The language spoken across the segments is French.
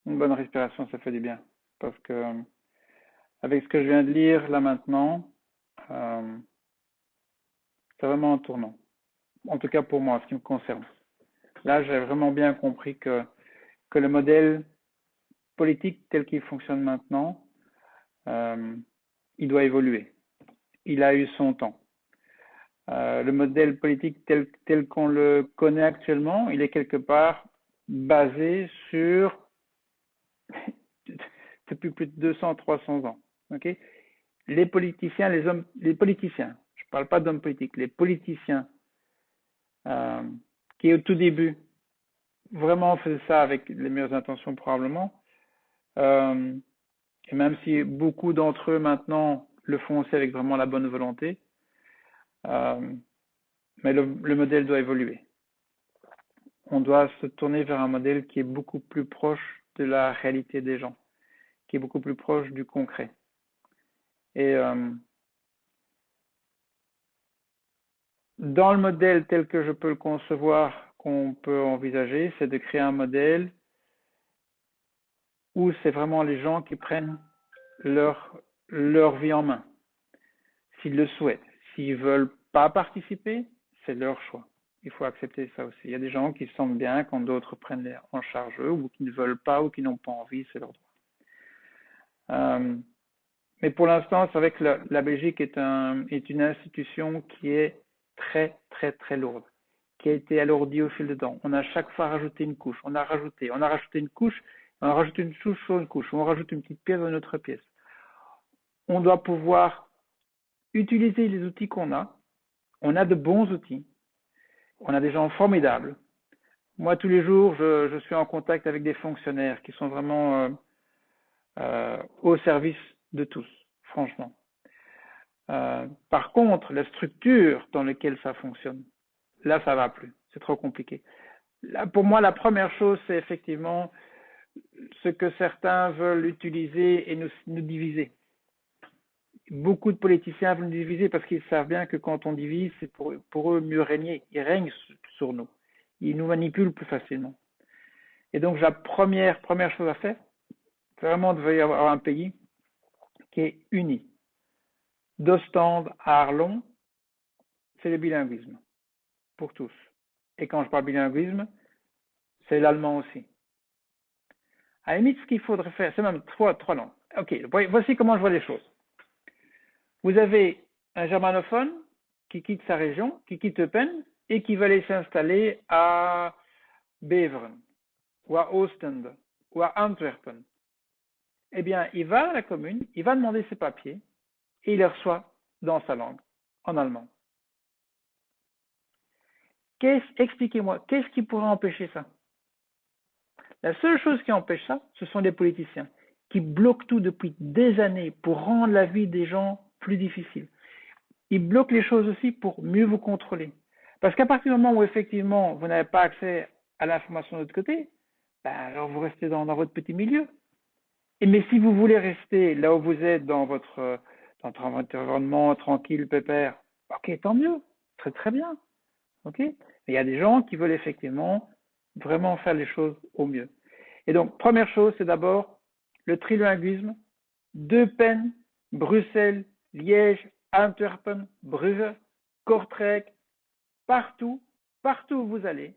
Une bonne respiration, ça fait du bien. Parce que avec ce que je viens de lire là maintenant, euh, c'est vraiment un tournant. En tout cas pour moi, en ce qui me concerne. Là, j'ai vraiment bien compris que le modèle politique tel qu'il fonctionne maintenant, euh, il doit évoluer. Il a eu son temps. Le modèle politique tel qu'on le connaît actuellement, il est quelque part basé sur depuis plus de 200, 300 ans. Okay, les politiciens, les politiciens, je ne parle pas d'hommes politiques, les politiciens euh, qui au tout début vraiment faisaient ça avec les meilleures intentions probablement, euh, et même si beaucoup d'entre eux maintenant le font aussi avec vraiment la bonne volonté, euh, mais le modèle doit évoluer. On doit se tourner vers un modèle qui est beaucoup plus proche de la réalité des gens, qui est beaucoup plus proche du concret. Et dans le modèle tel que je peux le concevoir, qu'on peut envisager, c'est de créer un modèle où c'est vraiment les gens qui prennent leur vie en main, s'ils le souhaitent. S'ils ne veulent pas participer, c'est leur choix. Il faut accepter ça aussi. Il y a des gens qui se sentent bien quand d'autres prennent en charge eux, ou qui ne veulent pas, ou qui n'ont pas envie, c'est leur droit. Mais pour l'instant, c'est vrai que la Belgique est une institution qui est très, très, très lourde, qui a été alourdie au fil de temps. On a chaque fois rajouté une couche, on a rajouté une couche, on a rajouté une couche sur une couche, on rajoute une petite pièce dans une autre pièce. On doit pouvoir utiliser les outils qu'on a. On a de bons outils. On a des gens formidables. Moi, tous les jours, je suis en contact avec des fonctionnaires qui sont vraiment au service de tous, franchement. Par contre, la structure dans laquelle ça fonctionne, là, ça va plus. C'est trop compliqué. Là, pour moi, la première chose, c'est effectivement ce que certains veulent utiliser et nous diviser. Beaucoup de politiciens veulent nous diviser parce qu'ils savent bien que quand on divise, c'est pour eux mieux régner. Ils règnent sur nous. Ils nous manipulent plus facilement. Et donc, la première chose à faire, c'est vraiment de y avoir un pays qui est uni. D'Ostende à Arlon, c'est le bilinguisme pour tous. Et quand je parle bilinguisme, c'est l'allemand aussi. À la limite, ce qu'il faudrait faire, c'est même trois langues. Ok, voici comment je vois les choses. Vous avez un germanophone qui quitte sa région, qui quitte Eupen, et qui va aller s'installer à Beveren, ou à Ostende, ou à Antwerpen. Eh bien, il va à la commune, il va demander ses papiers, et il les reçoit dans sa langue, en allemand. Expliquez-moi, qu'est-ce qui pourrait empêcher ça? La seule chose qui empêche ça, ce sont les politiciens qui bloquent tout depuis des années pour rendre la vie des gens plus difficile. Ils bloquent les choses aussi pour mieux vous contrôler. Parce qu'à partir du moment où effectivement vous n'avez pas accès à l'information de l'autre côté, ben alors vous restez dans votre petit milieu. Mais si vous voulez rester là où vous êtes dans votre environnement tranquille, pépère, ok, tant mieux, très très bien. Ok. Mais il y a des gens qui veulent effectivement vraiment faire les choses au mieux. Et donc, première chose, c'est d'abord le trilinguisme. Eupen, Bruxelles, Liège, Antwerpen, Brugge, Kortrijk, partout où vous allez,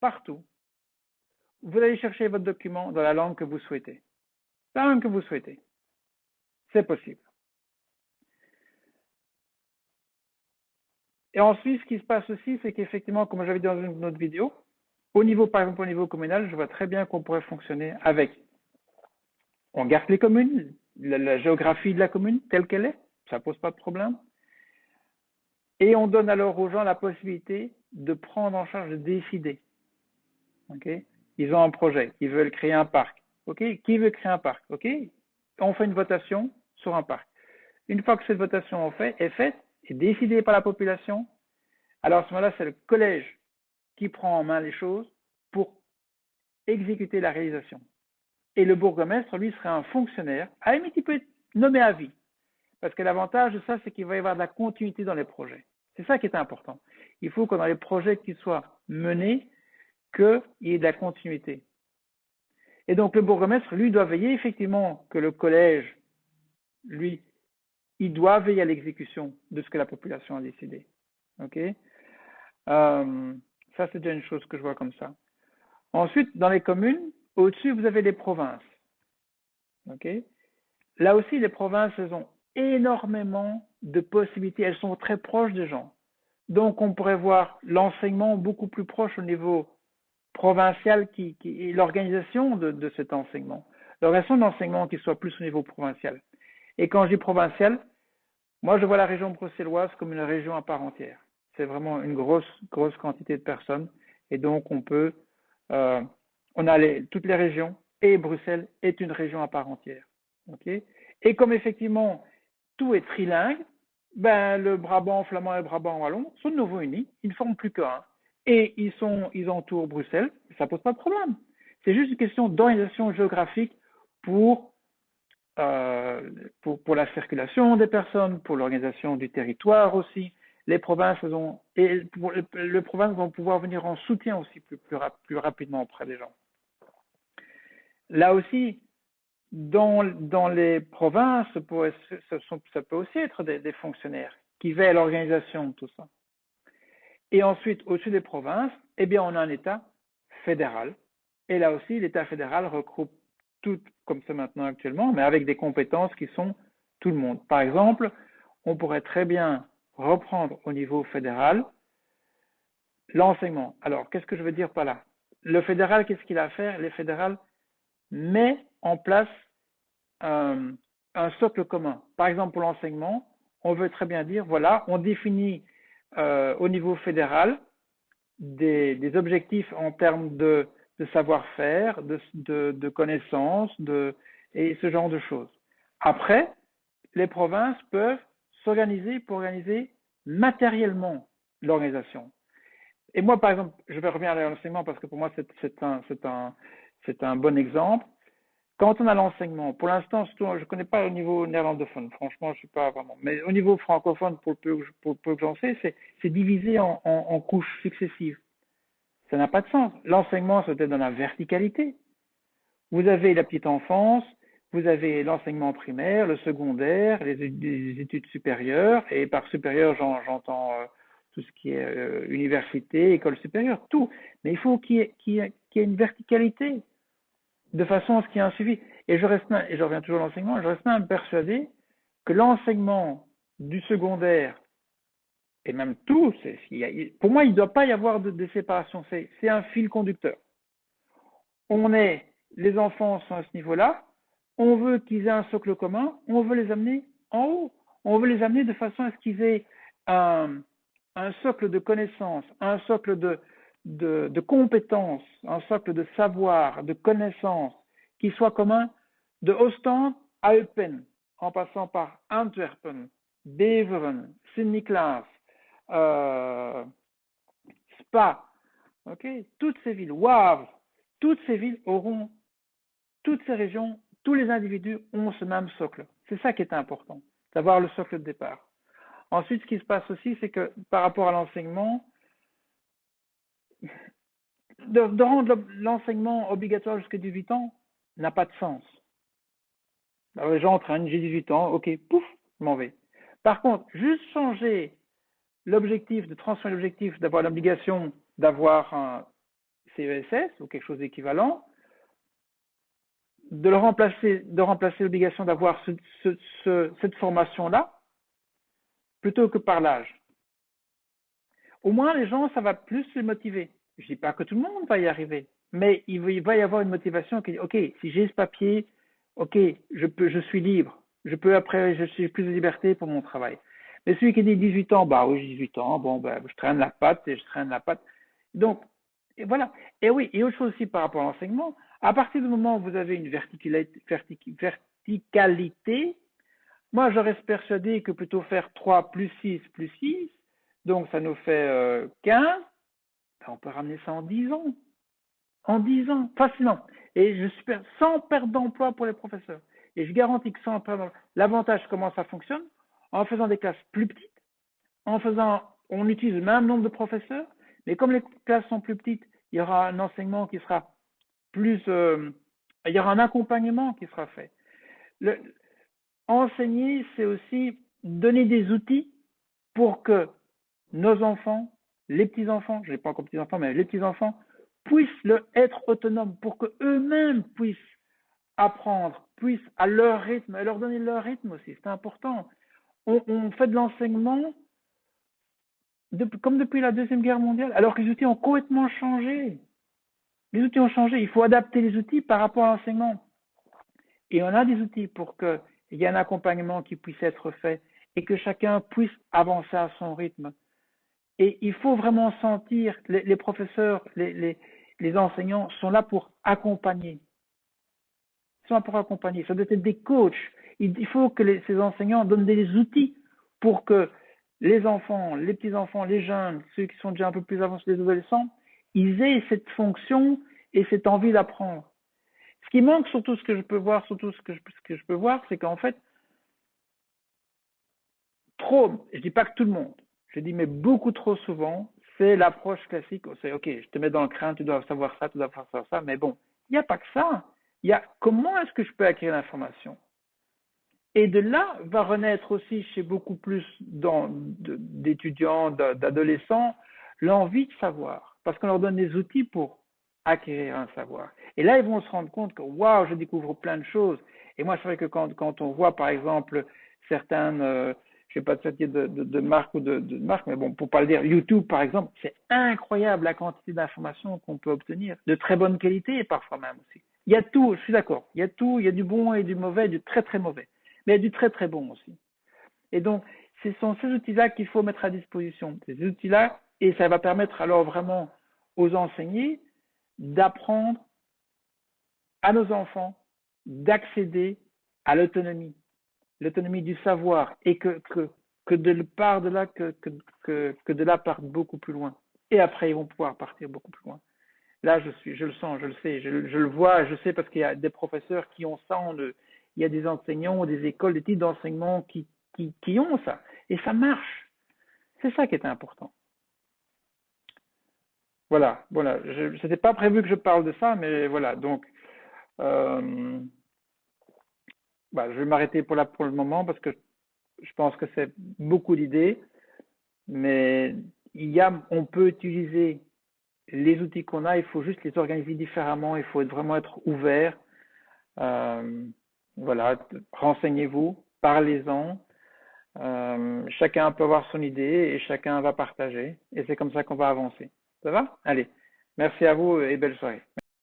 partout, vous allez chercher votre document dans la langue que vous souhaitez. La langue que vous souhaitez. C'est possible. Et ensuite, ce qui se passe aussi, c'est qu'effectivement, comme j'avais dit dans une autre vidéo, par exemple, au niveau communal, je vois très bien qu'on pourrait fonctionner avec. On garde les communes, la géographie de la commune telle qu'elle est, ça ne pose pas de problème. Et on donne alors aux gens la possibilité de prendre en charge, de décider. Okay, ils ont un projet, ils veulent créer un parc. Okay, qui veut créer un parc? Okay, on fait une votation sur un parc. Une fois que cette votation est faite et décidée par la population, alors à ce moment-là, c'est le collège qui prend en main les choses pour exécuter la réalisation. Et le bourgmestre, lui, serait un fonctionnaire. À la limite, il peut être nommé à vie. Parce que l'avantage de ça, c'est qu'il va y avoir de la continuité dans les projets. C'est ça qui est important. Il faut que dans les projets qui soient menés, qu'il y ait de la continuité. Et donc le bourgmestre, lui, doit veiller effectivement que le collège, lui, il doit veiller à l'exécution de ce que la population a décidé. Ok. Ça, c'est déjà une chose que je vois comme ça. Ensuite, dans les communes, au-dessus, vous avez les provinces. Ok. Là aussi, les provinces, elles ont énormément de possibilités. Elles sont très proches des gens. Donc, on pourrait voir l'enseignement beaucoup plus proche au niveau provincial et l'organisation de cet enseignement. L'organisation d'enseignement qui soit plus au niveau provincial. Et quand je dis provincial, moi, je vois la région bruxelloise comme une région à part entière. C'est vraiment une grosse quantité de personnes. Et donc, on a toutes les régions et Bruxelles est une région à part entière. Okay. Et comme effectivement, tout est trilingue, ben, le Brabant flamand et le Brabant wallon sont de nouveau unis. Ils ne forment plus qu'un. Et ils entourent Bruxelles. Ça ne pose pas de problème. C'est juste une question d'organisation géographique pour pour la circulation des personnes, pour l'organisation du territoire aussi. Les provinces les provinces vont pouvoir venir en soutien aussi plus rapidement auprès des gens. Là aussi, dans les provinces, ça peut aussi être des fonctionnaires qui veillent à l'organisation de tout ça. Et ensuite, au-dessus des provinces, eh bien, on a un État fédéral. Et là aussi, l'État fédéral regroupe tout comme c'est maintenant actuellement, mais avec des compétences qui sont tout le monde. Par exemple, on pourrait très bien reprendre au niveau fédéral l'enseignement. Alors, qu'est-ce que je veux dire par là? Le fédéral, qu'est-ce qu'il a à faire? Le fédéral met en place un socle commun. Par exemple, pour l'enseignement, on veut très bien dire, voilà, on définit au niveau fédéral des objectifs en termes de savoir-faire, de connaissances, et ce genre de choses. Après, les provinces peuvent s'organiser pour organiser matériellement l'organisation. Et moi, par exemple, je vais revenir à l'enseignement parce que pour moi, c'est un bon exemple. Quand on a l'enseignement, pour l'instant, je ne connais pas au niveau néerlandophone, franchement, je ne suis pas vraiment. Mais au niveau francophone, pour le peu que j'en sais, c'est divisé en couches successives. Ça n'a pas de sens. L'enseignement, c'est dans la verticalité. Vous avez la petite enfance, vous avez l'enseignement primaire, le secondaire, les études supérieures, et par supérieur, j'entends tout ce qui est université, école supérieure, tout. Mais il faut qu'il y ait une verticalité, de façon à ce qu'il y ait un suivi. Et je reviens toujours à l'enseignement, je reste même persuadé que l'enseignement du secondaire, et même tout, pour moi, il ne doit pas y avoir de séparation, c'est un fil conducteur. Les enfants sont à ce niveau-là, on veut qu'ils aient un socle commun, on veut les amener en haut, on veut les amener de façon à ce qu'ils aient un socle de connaissances, un socle de compétences, un socle de savoir, de connaissances qui soit commun de Ostende à Eupen, en passant par Antwerpen, Beveren, Sint-Niklaas, Spa, toutes ces villes, Wavre, toutes ces villes auront, toutes ces régions, tous les individus ont ce même socle. C'est ça qui est important, d'avoir le socle de départ. Ensuite, ce qui se passe aussi, c'est que par rapport à l'enseignement, de rendre l'enseignement obligatoire jusqu'à 18 ans n'a pas de sens. Alors, les gens entraînent, j'ai 18 ans, ok, pouf, je m'en vais. Par contre, juste changer l'objectif, de transformer l'objectif d'avoir l'obligation d'avoir un CESS ou quelque chose d'équivalent, de remplacer l'obligation d'avoir cette formation-là plutôt que par l'âge. Au moins, les gens, ça va plus se motiver. Je ne dis pas que tout le monde va y arriver, mais il va y avoir une motivation qui dit, ok, si j'ai ce papier, ok, je suis libre. Je suis plus de liberté pour mon travail. Mais celui qui dit 18 ans, bah oui, 18 ans, bon, bah, je traîne la patte et je traîne la patte. Donc, et voilà. Et oui, et autre chose aussi par rapport à l'enseignement, à partir du moment où vous avez une verticalité, moi, je reste persuadé que plutôt faire 3 plus 6, donc ça nous fait 15, on peut ramener ça en 10 ans. En 10 ans, facilement. Et je suis sans perte d'emploi pour les professeurs. Et je garantis que sans perte d'emploi, l'avantage, comment ça fonctionne? En faisant des classes plus petites, on utilise le même nombre de professeurs, mais comme les classes sont plus petites, il y aura un enseignement qui sera plus Il y aura un accompagnement qui sera fait. Le, enseigner, c'est aussi donner des outils pour que nos enfants, les petits-enfants, je n'ai pas encore petits-enfants, mais les petits-enfants, puissent être autonomes, pour qu'eux-mêmes puissent apprendre, puissent à leur rythme, et leur donner leur rythme aussi, c'est important. On fait de l'enseignement comme depuis la Deuxième Guerre mondiale, alors que les outils ont complètement changé. Les outils ont changé, il faut adapter les outils par rapport à l'enseignement. Et on a des outils pour qu'il y ait un accompagnement qui puisse être fait et que chacun puisse avancer à son rythme. Et il faut vraiment sentir, les professeurs, les enseignants sont là pour accompagner. Ils sont là pour accompagner. Ça doit être des coachs. Il faut que ces enseignants donnent des outils pour que les enfants, les petits-enfants, les jeunes, ceux qui sont déjà un peu plus avancés, les adolescents, ils aient cette fonction et cette envie d'apprendre. Ce qui manque, surtout ce que je peux voir, c'est qu'en fait, trop, je dis pas que tout le monde, je dis mais beaucoup trop souvent, c'est l'approche classique, c'est ok, je te mets dans le crâne, tu dois savoir ça, tu dois savoir ça, mais bon, il n'y a pas que ça. Il y a comment est-ce que je peux acquérir l'information? Et de là va renaître aussi chez beaucoup plus d'étudiants, d'adolescents, l'envie de savoir, parce qu'on leur donne des outils pour acquérir un savoir. Et là, ils vont se rendre compte que, waouh, je découvre plein de choses. Et moi, c'est vrai que quand on voit, par exemple, certaines, je ne vais pas te dire de marques ou de marques, mais bon, pour pas le dire, YouTube, par exemple, c'est incroyable la quantité d'informations qu'on peut obtenir, de très bonne qualité et parfois même aussi. Il y a tout, je suis d'accord, il y a tout, il y a du bon et du mauvais, du très très mauvais, mais il y a du très très bon aussi. Et donc, ce sont ces outils-là qu'il faut mettre à disposition, ces outils-là, et ça va permettre alors vraiment aux enseignants d'apprendre à nos enfants d'accéder à l'autonomie du savoir, et que de part de là, que de là partent beaucoup plus loin. Et après, ils vont pouvoir partir beaucoup plus loin. Là, je le sens, je le sais, je le vois, je sais parce qu'il y a des professeurs qui ont ça en eux. Il y a des enseignants ou des écoles, des types d'enseignement qui ont ça. Et ça marche. C'est ça qui est important. Voilà. C'était pas prévu que je parle de ça, mais voilà. Donc, euh, bah, je vais m'arrêter pour le moment parce que je pense que c'est beaucoup d'idées, mais on peut utiliser les outils qu'on a, il faut juste les organiser différemment, il faut vraiment être ouvert. Euh, voilà, renseignez-vous, parlez-en. Chacun peut avoir son idée et chacun va partager. Et c'est comme ça qu'on va avancer. Ça va? Allez. Merci à vous et belle soirée.